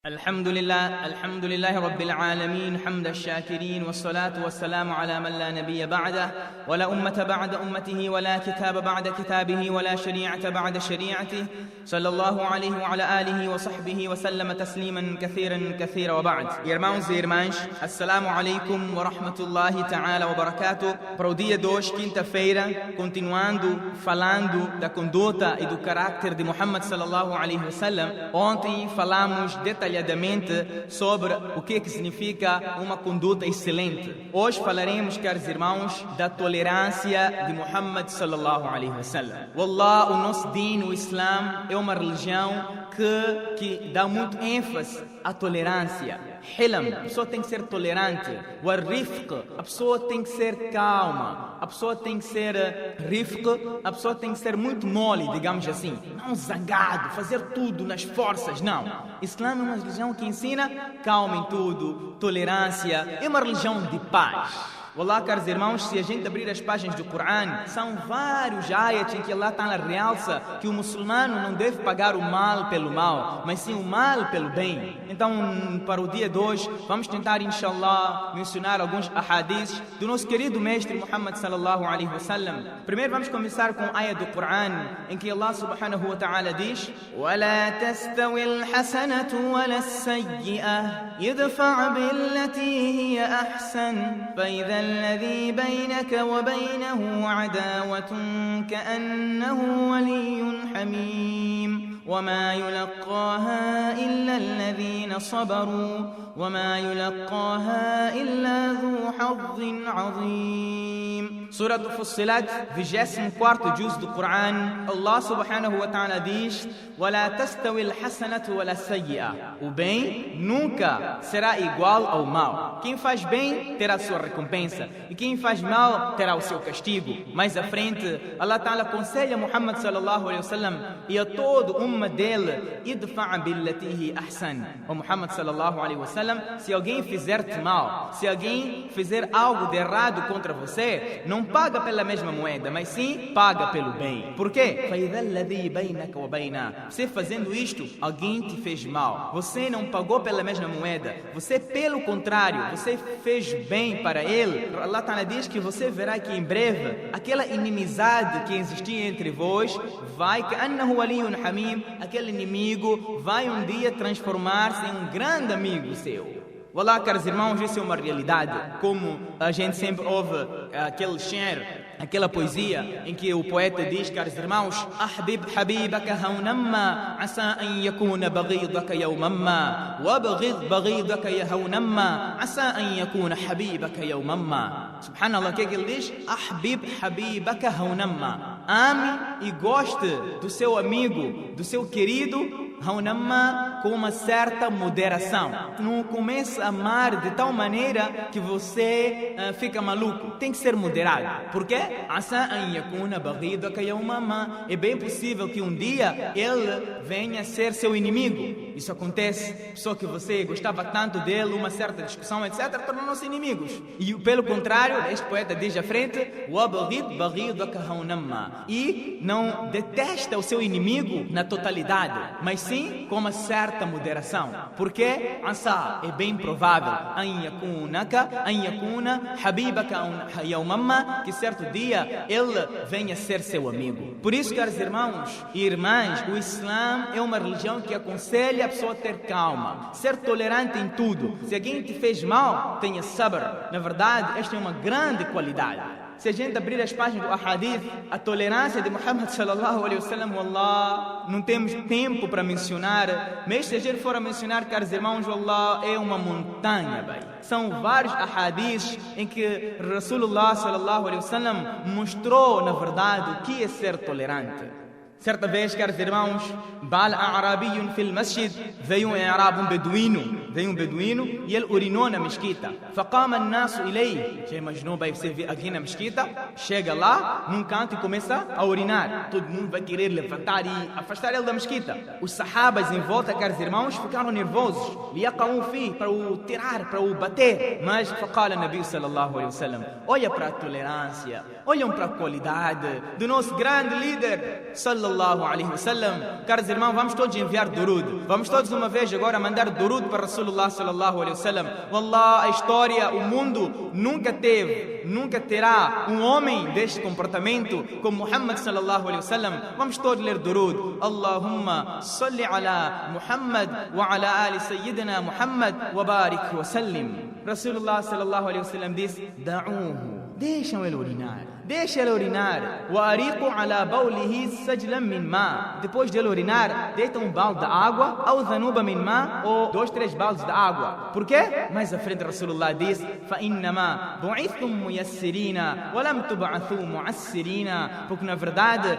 الحمد لله رب العالمين حمد الشاكرين والصلاة والسلام على من لا نبي بعده ولا أمة بعد أمته ولا كتاب بعد كتابه ولا شريعة بعد شريعته صلى الله عليه وعلى آله وصحبه وسلم تسليما كثيرا وبعد. Irmãos e irmãs, Assalamu alaikum wa rahmatullahi ta'ala wa barakatuh. Para o dia de hoje, quinta-feira, continuando falando da conduta e do caráter de Muhammad sallallahu alaihi wasallam. Ontem falamos detalhadamente sobre o que significa uma conduta excelente. Hoje falaremos, caros irmãos, da tolerância de Muhammad sallallahu alaihi wasallam. Wallah, o nosso din, o Islam, é uma religião que dá muito ênfase à tolerância. Hilam, a pessoa tem que ser tolerante. Warifq, a pessoa tem que ser calma. A pessoa tem que ser rifq, a pessoa tem que ser muito mole, digamos assim. Não zangado, fazer tudo nas forças, não. Islã é uma religião que ensina calma em tudo, tolerância. É uma religião de paz. Wallah, caros irmãos, se a gente abrir as páginas do Corão, são vários ayats em que Allah Ta'ala realça que o muçulmano não deve pagar o mal pelo mal, mas sim o mal pelo bem. Então, para o dia de hoje, vamos tentar, inshallah, mencionar alguns ahadiths do nosso querido mestre Muhammad sallallahu alaihi wasallam. Primeiro vamos começar com a ayat do Corão, em que Allah subhanahu wa ta'ala diz: وَلَا تَسْتَوِي الْحَسَنَةُ وَلَا السَّيِّئَةُ يَدْفَعُ بِالَّتِي هِيَ أَحْسَنُ فَإِذَا الذي بينك وبينه عداوة كأنه ولي حميم وما يلقاها إلا الذين صبروا وما يلقاها إلا ذو حظ عظيم. Surah Fussilat, 24º juz do Corão, Allah subhanahu wa ta'ala diz: وَلَا تَسْتَوِي الْحَسَنَةُ وَلَا السَّيِّئَةُ. O bem nunca será igual ao mal. Quem faz bem terá sua recompensa e quem faz mal terá o seu castigo. Mais à frente, Allah Ta'ala aconselha Muhammad sallallahu alaihi wasallam e a todo umma dele: idfa'a billatihi ahsan. O Muhammad sallallahu alaihi wasallam, se alguém fizer-te mal, se alguém fizer algo de errado contra você, não paga pela mesma moeda, mas sim paga pelo bem. Por quê? فَإِذَا الَّذِي بَيْنَكَ وَبَيْنَهُ. Você fazendo isto, alguém te fez mal. Você não pagou pela mesma moeda. Você, pelo contrário, você fez bem para ele. Allah Ta'ala diz que você verá que em breve aquela inimizade que existia entre vós vai, كَأَنَّهُ وَلِيٌّ حَمِيمٌ, aquele inimigo vai um dia transformar-se em um grande amigo seu. Wallah, caros irmãos, isso é uma realidade. Como a gente sempre ouve aquele shir, aquela poesia em que o poeta diz, caros irmãos: أحبب حبيبك هونما عسى أن يكون بغيضك يوما ما وابغض بغيضك هونما عسى أن يكون حبيبك يوما ما. Subhanallah, o que ele diz? أحبب حبيبك هونما. Ame e goste do seu amigo, do seu querido, Haunamma, com uma certa moderação. Não comece a amar de tal maneira que você fica maluco. Tem que ser moderado. Por quê? É bem possível que um dia ele venha a ser seu inimigo. Isso acontece. Pessoa que você gostava tanto dele, uma certa discussão, etc., tornaram-se inimigos. E pelo contrário, este poeta diz à frente: e não detesta o seu inimigo na totalidade, mas sim com uma certa moderação. Porque asa, é bem provável que certo dia ele venha a ser seu amigo. Por isso, caros irmãos e irmãs, o Islã é uma religião que aconselha a pessoa a ter calma, ser tolerante em tudo. Se alguém te fez mal, tenha sabr. Na verdade, esta é uma grande qualidade. Se a gente abrir as páginas do Ahadith, a tolerância de Muhammad sallallahu alaihi wasallam, wallah, não temos tempo para mencionar, mas se a gente for a mencionar, caros irmãos, wallah, é uma montanha, bem. São vários ahadiths em que Rasulullah sallallahu alaihi wasallam mostrou, na verdade, o que é ser tolerante. Certa vez, caros irmãos, Bal A'rabiyun fil masjid, veio um beduíno veio um beduíno e ele urinou na mesquita. فقام الناس إليه. Já imaginou, vai você vir aqui na mesquita, chega lá, num canto e começa a urinar. Todo mundo vai querer levantar e afastar ele da mesquita. Os sahabas em volta, caros irmãos, ficaram nervosos. ليقعوا فيه, para o tirar, para o bater. Mas فقال النبي صلى الله عليه وسلم, olha para a tolerância, olham para a qualidade do nosso grande líder sallallahu alaihi wasallam. Caros irmãos, vamos todos enviar durud. Vamos todos uma vez agora mandar durud para Rasulullah sallallahu alaihi wasallam. Wallah, a história, o mundo nunca teve, nunca terá um homem deste comportamento como Muhammad sallallahu alaihi wasallam. Vamos todos ler durud. Allahumma salli ala Muhammad wa ala ali sayyidina Muhammad wa barik wa sallim. Rasulullah sallallahu alaihi wasallam disse: da'uhu, deixam ele urinar. Deixa ele urinar. وَأَرِيقُ عَلَى بَوْلِهِ سَجْلًا مِنْ مَاءٍ. Depois de ele urinar, deita um balde de água, أو ذنوب من ماء, ou 2, 3 baldes de água. Por quê? Mais à frente Rasulullah diz: فَإِنَّمَا بُعِثْتُمْ مُيَسِّرِينَ وَلَمْ تُبْعَثُوا مُعَسِّرِينَ. Porque na verdade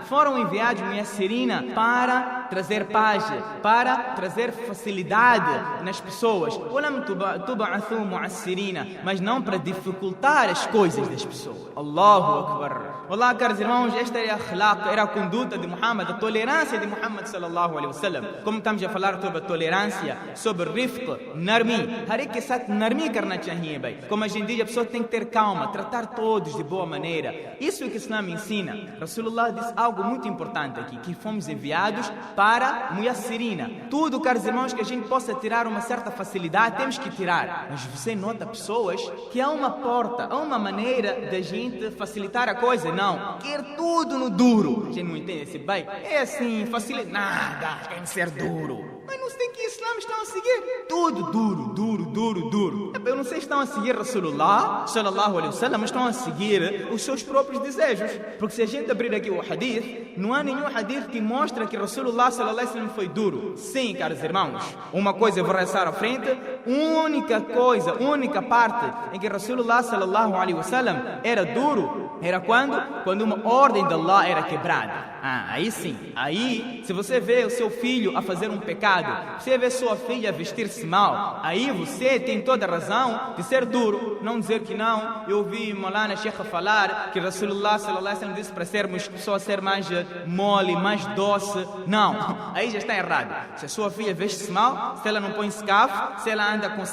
foram enviados muyassirina para trazer paz, para trazer facilidade nas pessoas. وَلَمْ تُبْعَثُوا مُعَسِّرِينَ. Mas não para dificultar as coisas das pessoas. Allahu Akbar. Olá, caros irmãos, esta era a akhlaq, era a conduta de Muhammad, a tolerância de Muhammad sallallahu alaihi wasallam. Como estamos a falar sobre a tolerância, sobre rifq, narmi, harik sat narmi karna chahiye bhai. Como a gente diz, a pessoa tem que ter calma, tratar todos de boa maneira. Isso é que o Islam ensina. Rasulullah disse algo muito importante aqui, que fomos enviados para muyassirina. Tudo, caros irmãos, que a gente possa tirar uma certa facilidade, temos que tirar. Mas você nota pessoas que há uma porta, há uma maneira da gente facilitar a coisa. Não, quer tudo no duro. A gente não entende esse bem. É assim, facilita. Nada, tem que ser duro. Mas não sei que Islã estão a seguir. Tudo duro. Eu não sei se estão a seguir Rasulullah sallallahu alaihi wasallam, mas estão a seguir os seus próprios desejos. Porque se a gente abrir aqui o hadith, não há nenhum hadith que mostra que Rasulullah sallallahu alaihi wasallam foi duro. Sim, caros irmãos, uma coisa eu vou rezar à frente. Única parte em que Rasulullah sallallahu alaihi wasallam era duro era quando uma ordem de Allah era quebrada. Aí sim. Aí, se você vê o seu filho a fazer um pecado, você vê sua filha a vestir-se mal, aí você tem toda a razão de ser duro, não dizer que não. Eu ouvi Maulana Sheikh falar que Rasulullah sallallahu alaihi wasallam disse para sermos pessoas ser mais mole, mais doce. Não, aí já está errado. Se a sua filha veste-se mal, se ela não põe scarf, se ela anda com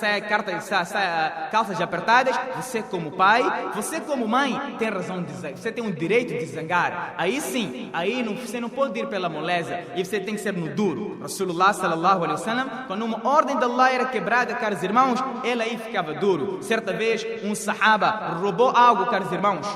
calças apertadas, você como pai, você como mãe tem razão de zangar, você tem o direito de zangar. Aí sim, aí você não pode ir pela moleza e você tem que ser no duro. Rasulullah sallallahu alaihi wasallam, quando uma ordem de Allah era quebrada, caros irmãos, ele aí ficava duro. Certa vez um sahaba roubou algo, caros irmãos.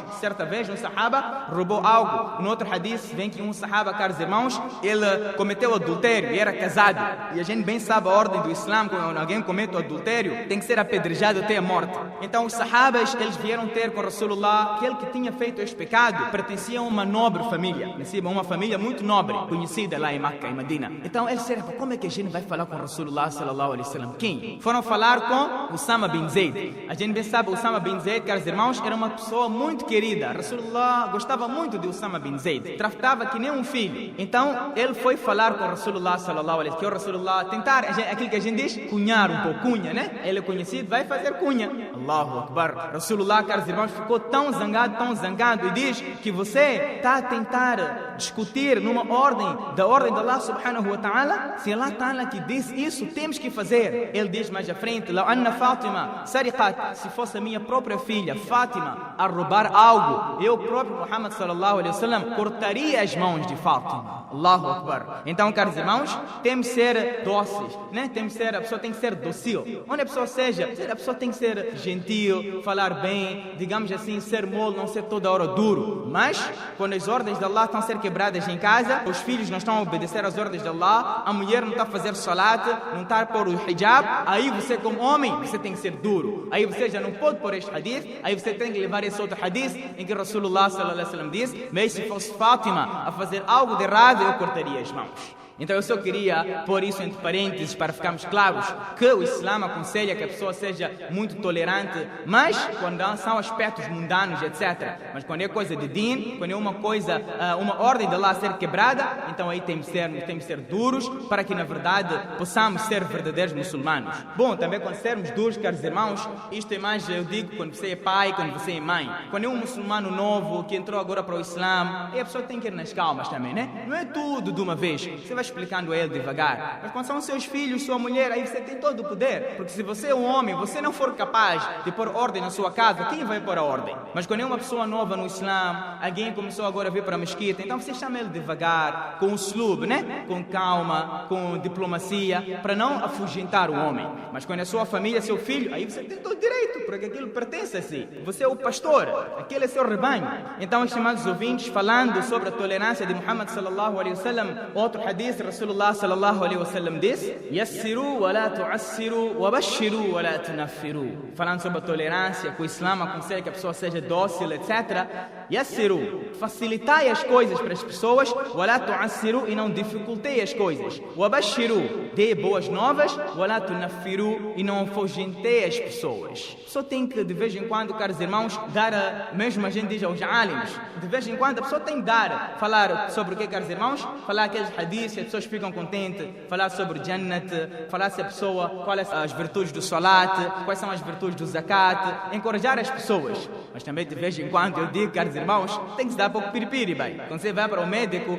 No outro hadith vem que um sahaba, caros irmãos, ele cometeu adultério e era casado. E a gente bem sabe a ordem do Islã, quando alguém comete o adultério, tem que ser apedrejado até a morte. Então os sahabas, eles vieram ter com Rasulullah que ele que tinha feito este pecado pertencia a uma nobre família, uma família muito nobre, conhecida lá em Meca e Medina. Então eles disseram: como é que a gente vai falar com Rasulullah sallallahu alaihi wasallam? Quem? Foram falar com Usama bin Zayd. A gente bem sabe, Usama bin Zayd, caros irmãos, era uma pessoa muito querida. Rasulullah gostava muito de Usama bin Zayd, tratava que nem um filho. Então ele foi falar com Rasulullah sallallahu alaihi wasallam, que o Rasulullah tentar aquilo que a gente diz, cunhar um pouco, cunha, né? Ele é conhecido, vai fazer cunha. Allahu Akbar. Rasulullah, caros irmãos, ficou tão zangado e diz que você está a tentar discutir numa ordem da Allah subhanahu wa ta'ala. Se Allah ta'ala que diz isso, temos que fazer. Ele diz mais à frente: "Law anna Fátima sariqat", se fosse a minha própria filha Fátima a roubar algo, eu próprio Muhammad sallallahu alaihi wasallam cortaria as mãos de Fátima. Allahu Akbar. Então, caros irmãos, temos que ser dóceis, né? A pessoa tem que ser docil. Onde a pessoa seja, a pessoa tem que ser gentil, falar bem, digamos assim, ser mole, não ser toda hora duro. Mas quando as ordens de Allah estão a ser quebradas em casa, os filhos não estão a obedecer às ordens de Allah, a mulher não está a fazer salat, não está a pôr o hijab, aí você como homem, você tem que ser duro. Aí você já não pode pôr este hadith, aí você tem que levar esse outro hadith em que Rasulullah sallallahu alaihi wasallam diz: mas se fosse Fátima a fazer algo de errado, eu cortaria as mãos. Então eu só queria pôr isso entre parênteses para ficarmos claros que o Islã aconselha que a pessoa seja muito tolerante, mas quando são aspectos mundanos, etc. Mas quando é coisa de din, quando é uma coisa, uma ordem de Allah a ser quebrada, então aí temos que ser duros para que na verdade possamos ser verdadeiros muçulmanos. Bom, também quando sermos duros, caros irmãos, isto é mais, eu digo, quando você é pai, quando você é mãe. Quando é um muçulmano novo que entrou agora para o Islã, aí a pessoa tem que ir nas calmas também, né? Não é tudo de uma vez. Você vai explicando a ele devagar. Mas quando são seus filhos, sua mulher, aí você tem todo o poder. Porque se você é um homem, você não for capaz de pôr ordem na sua casa, quem vai pôr a ordem? Mas quando é uma pessoa nova no Islã, alguém começou agora a vir para a mesquita, então você chama ele devagar, com o slub, né? Com calma, com diplomacia, para não afugentar o homem. Mas quando é sua família, seu filho, aí você tem todo o direito, porque aquilo pertence a si. Você é o pastor, aquele é seu rebanho. Então, estimados ouvintes, falando sobre a tolerância de Muhammad sallallahu alaihi wasallam, outro hadith, Rasulullah sallallahu alaihi wasallam diz: Yassiru wa la tu'assiru wa bashiru wa la tunaffiru. Falando sobre a tolerância, que o Islã aconselha que a pessoa seja dócil, etc. Yassiru, facilitai as coisas para as pessoas, wa la tu'assiru, e não dificultei as coisas. Wa bashiru, dê boas novas, wa la tunaffiru, e não afugentei as pessoas. A pessoa tem que, de vez em quando, caros irmãos, dar, mesmo a gente diz aos alims, de vez em quando a pessoa tem que dar, falar sobre o que, caros irmãos? Falar aqueles hadiths, as pessoas ficam contentes, falar sobre Jannat, falar se a pessoa, quais são as virtudes do salat, quais são as virtudes do zakat, encorajar as pessoas. Mas também de vez em quando eu digo, caros irmãos, tem que se dar pouco piripiri, bem. Quando você vai para o médico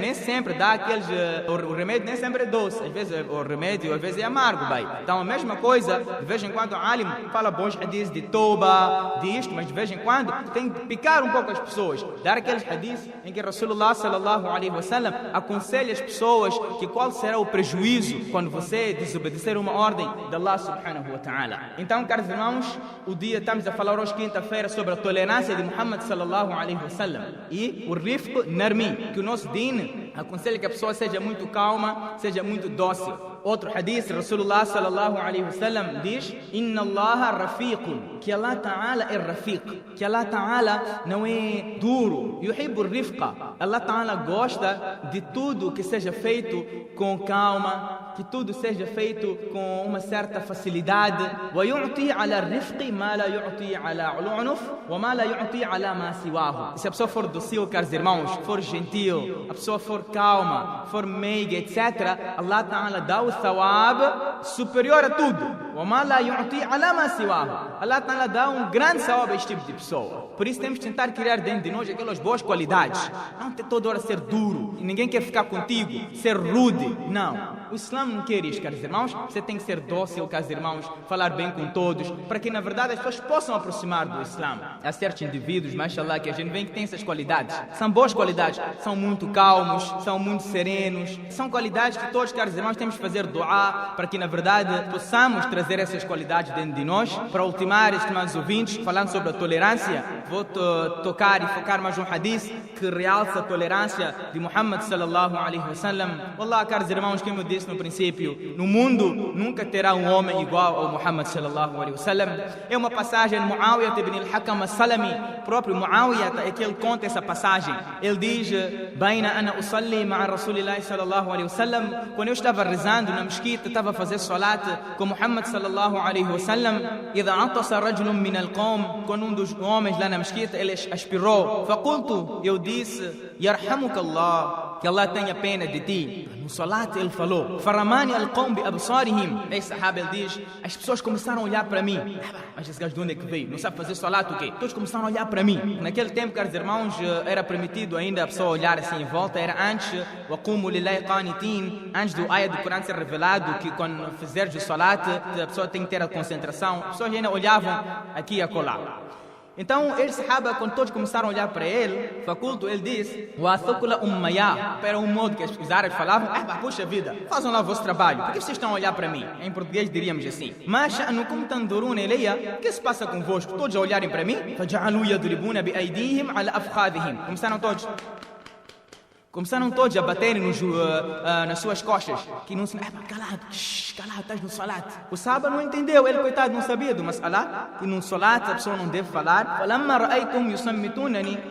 nem sempre dá aqueles, o remédio nem sempre é doce, às vezes o remédio às vezes é amargo, bem. Então a mesma coisa, de vez em quando o alim fala bons hadiths de toba, de isto, mas de vez em quando tem que picar um pouco as pessoas, dar aqueles hadiths em que Rasulullah sallallahu alaihi wasallam aconselha as pessoas que qual será o prejuízo quando você desobedecer uma ordem de Allah subhanahu wa ta'ala. Então, caros irmãos, o dia estamos a falar hoje quinta-feira sobre a tolerância de Muhammad sallallahu alaihi wasallam e o rifq narmi, que o nosso din aconselha que a pessoa seja muito calma, seja muito dócil. Outro hadith, Rasulullah sallallahu alaihi wasallam diz: Inna Allah rafiqun, que Allah Ta'ala é rafiq, que Allah Ta'ala não é duro, yuhibbu rifqa. Allah Ta'ala gosta de tudo que seja feito com calma, que tudo seja feito com uma certa facilidade. Wa yu'ti ala rifqi ma la yu'ti ala ul'unuf wa ma la yu'ti ala ma siwahu. Se a pessoa for docil, caros irmãos, for gentil, a pessoa for calma, for meiga, etc., Allah Ta'ala dá o thawab superior a tudo. وَمَا لَا يُعْطِي عَلَى مَا سِوَاهُ. Allah Ta'ala dá um grande thawab a este tipo de pessoa. Por isso temos que tentar criar dentro de nós aquelas boas qualidades. Não ter toda hora ser duro, ninguém quer ficar contigo, ser rude. Não, o Islã não quer isso, caros irmãos. Você tem que ser dócil, caros irmãos, falar bem com todos, para que na verdade as pessoas possam aproximar do Islã. Há certos indivíduos, mashallah, que a gente vê que tem essas qualidades. São boas qualidades, são muito calmos, são muito serenos. São qualidades que todos, caros irmãos, temos que fazer dua para que na verdade possamos trazer essas qualidades dentro de nós. Para ultimar, estimados ouvintes, falando sobre a tolerância, vou tocar e focar mais um hadith que realça a tolerância de Muhammad sallallahu alaihi wasallam. Wallah, caros irmãos, como eu disse no princípio, no mundo nunca terá um homem igual ao Muhammad sallallahu alaihi wasallam. É uma passagem de Muawiyah ibn al-Hakam as-Salami. O próprio Muawiyah é que ele conta essa passagem. Ele diz: Baina ana usalli ma'a Rasulillahi sallallahu alaihi wasallam. Quando eu estava rezando na mesquita, estava a fazer salat com Muhammad sallallahu alaihi wasallam. Idha atasa rajulun min al-qawm, quando um dos homens lá na mesquita ele aspirou. Faqultu, eu disse: Yarhamuka Allah, que Allah tenha pena de ti. No salat ele falou: Faramani al-qawm bi absarihim. Esse sahaba ele diz: as pessoas começaram a olhar para mim. Mas esse gajo de onde é que veio? Não sabe fazer salat o quê? Todos começaram a olhar para mim. Naquele tempo, caros irmãos, era permitido ainda a pessoa olhar assim em volta. Era antes, waqumu lillahi qanitin, antes do ayah do Corão ser revelado, que quando fizeres o salat, a pessoa tem que ter a concentração. As pessoas ainda olhavam aqui e acolá. Então, ele sahaba, quando todos começaram a olhar para ele, faculto, ele disse: Wathukula ummaya. Era um modo que os árabes falavam: puxa vida, façam lá o vosso trabalho, por que vocês estão a olhar para mim? Em português diríamos assim: Mas sha'nukum tanduruna ilayya. O que se passa convosco? Todos a olharem para mim? Faja'alu yadribuna bi aydihim ala afkhadihim. Começaram todos a baterem nas suas costas, que não se... calado, Cala, estás no salat. O Sahaba não entendeu, ele coitado não sabia do mas'ala, que no salat a pessoa não deve falar.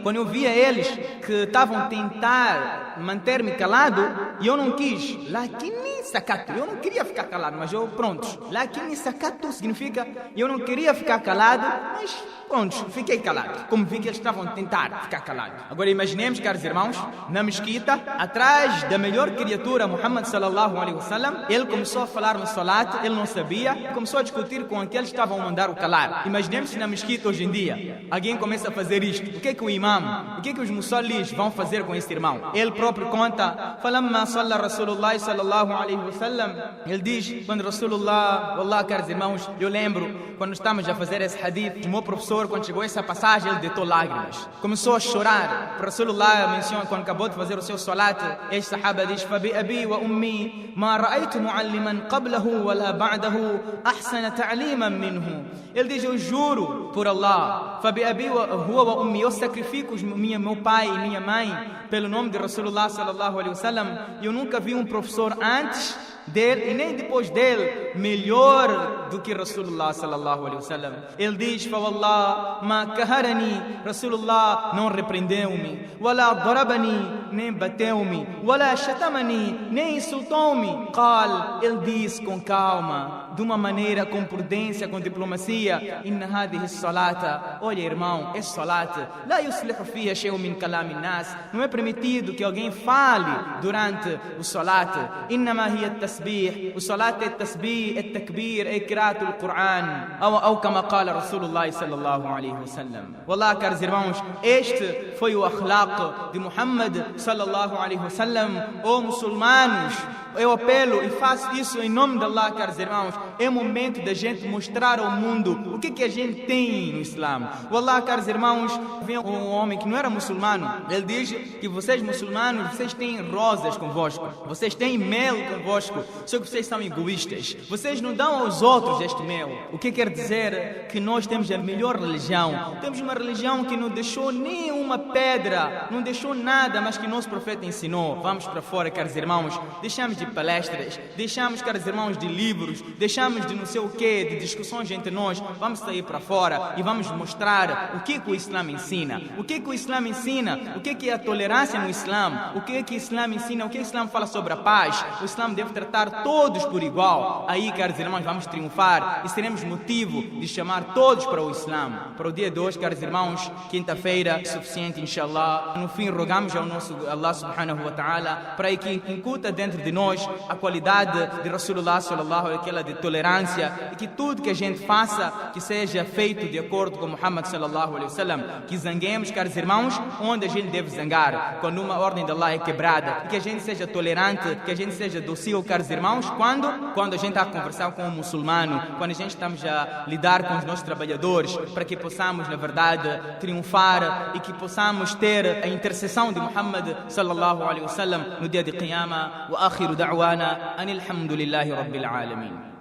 Quando eu via eles que estavam a tentar manter-me calado, e eu não quis. Lakini sakatu, eu não queria ficar calado, mas eu, pronto. Lakini sakatu significa, eu não queria ficar calado, mas pronto, fiquei calado. Como vi que eles estavam a tentar ficar calado. Agora imaginemos, caros irmãos, na mesquita, atrás da melhor criatura, Muhammad sallallahu alaihi wasallam, ele começou a falar no salat, ele não sabia, começou a discutir com aqueles que estavam a mandar o calar. Imaginemos se na mesquita hoje em dia, alguém começa a fazer isto. O que é que o imam, o que é que os musallis vão fazer com esse irmão? Ele próprio conta, falamma salla Rasulullah sallallahu alaihi wasallam, ele diz, quando Rasulullah, wallah, caros irmãos, eu lembro, quando estamos a fazer esse hadith, o meu professor, quando chegou a essa passagem, ele deitou lágrimas. Começou a chorar. Rasulullah menciona, quando acabou de fazer o seu salat, este sahaba diz, fabi abi wa ummi, ma ra'aytu mu'alliman qablahu wa la ba'dahu ahsana ta'liman minhu. Ele diz, eu juro por Allah, fabi abi huwa wa ummi, eu sacrifico meu pai e minha mãe pelo nome de Rasulullah sallallahu alaihi wasallam. Eu nunca vi um professor antes dele e nem depois dele melhor do que Rasulullah sallallahu alaihi wasallam. Ele diz, fawallah ma kaharani, Rasulullah não repreendeu-me, wala darabani, nem bateu-me, wala shatamani, nem insultou-me. Qal, ele disse com calma, de uma maneira com prudência, com diplomacia, inna hadhihi salata, olha irmão, esse salat, la yuslihu fiha shay'un min kalam an-nas, não é permitido que alguém fale durante o salat. Innama hiya at-tasbih, o salat é tasbih, é takbir, é qiraat al-Quran, ou como qala Rasulullah sallallahu alaihi wasallam. Wallah, caros irmãos, este foi o akhlaq de Muhammad sallallahu alaihi wasallam. Oh muçulmanos, eu apelo e faço isso em nome de Allah, caros irmãos. É o momento da gente mostrar ao mundo o que a gente tem no Islã. Wallah, caros irmãos, vem um homem que não era muçulmano. Ele diz que vocês muçulmanos, vocês têm rosas convosco, vocês têm mel convosco, só que vocês são egoístas. Vocês não dão aos outros este mel. O que quer dizer? Que nós temos a melhor religião. Temos uma religião que não deixou nenhuma pedra, não deixou nada, mas que nosso profeta ensinou. Vamos para fora, caros irmãos. Deixamos de palestras, deixamos, caros irmãos, de livros, deixamos de não sei o que, de discussões entre nós. Vamos sair para fora e vamos mostrar o que o Islã ensina. O que o Islã ensina? O que é a tolerância no Islã? O que o Islã ensina? O que o Islã fala sobre a paz? O Islã deve tratar todos por igual. Aí, caros irmãos, vamos triunfar e seremos motivo de chamar todos para o Islã. Para o dia de hoje, caros irmãos, quinta-feira, suficiente, inshallah. No fim, rogamos ao nosso Allah subhanahu wa ta'ala para que incuta dentro de nós a qualidade de Rasulullah sallallahu alaihi, aquela de tolerância, e que tudo que a gente faça que seja feito de acordo com Muhammad sallallahu alaihi wasallam. Que zanguemos, caros irmãos, onde a gente deve zangar, quando uma ordem de Allah é quebrada, e que a gente seja tolerante, que a gente seja docil, caros irmãos, quando a gente está a conversar com um muçulmano, quando a gente estamos a lidar com os nossos trabalhadores, para que possamos, na verdade, triunfar e que possamos ter a intercessão de Muhammad sallallahu alaihi wasallam no dia de Qiyamah. Wa akhiru da'wana anil hamdulillahi rabbil alamin.